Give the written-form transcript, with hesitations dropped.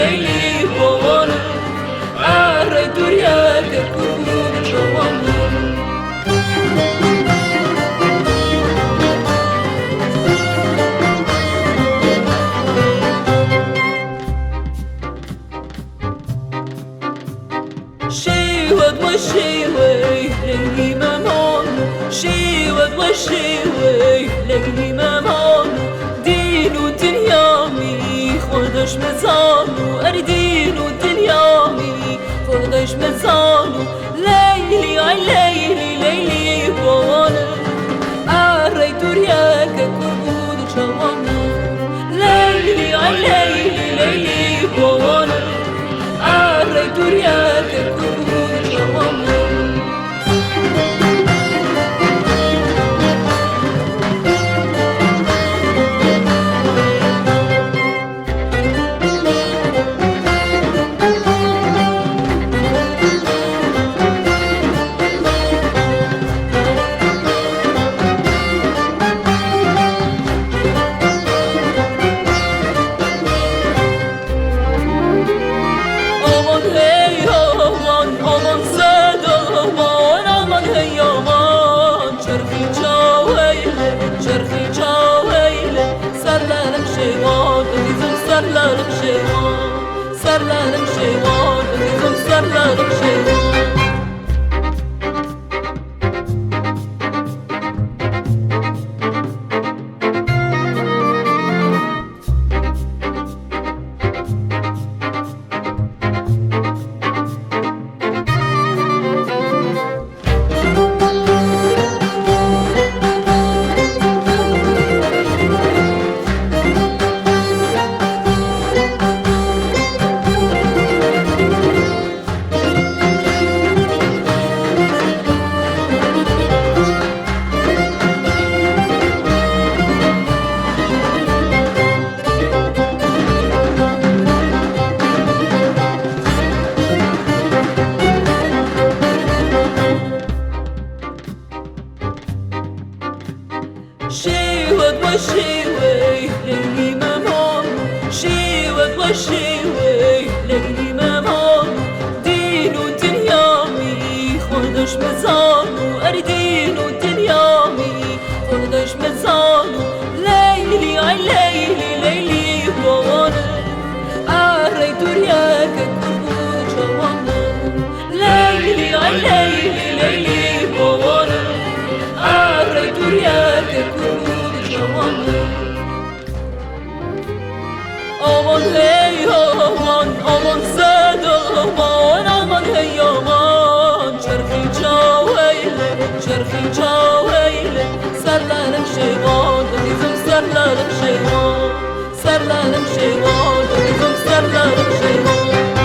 leyli babanı Array duryaka kurgun çavanı شيوت وشيوي ليلي مامان شيوت وشيوي ليلي مامان دينو دنيامي خودش مزانو أردينو دنيامي خودش مزانو ليلي عي ليلي ليلي بوانا أري دورياك كربون جوانا ليلي عي ليلي ليلي بوانا أري دورياك كربون جوانا Sarlarım şeyvan, sarlarım şeyvan, kızım sarlarım şeyvan شيوت وشيوي ليلي مامان شيوت وشيوي ليلي مامان دينو دنيامي خودش مزانو أردينو دنيامي خودش مزانو ليلي عي ليلي ليلي بوانا أري دورياك كربون جوانا ليلي عي ليلي ليلي بوانا أري دورياك كربون جوانا aman hey aman aman zed aman hey aman çarxı çaveyle sarlarım şeyvan kızım sarlarım şeyvan kızım sarlarım şeyvan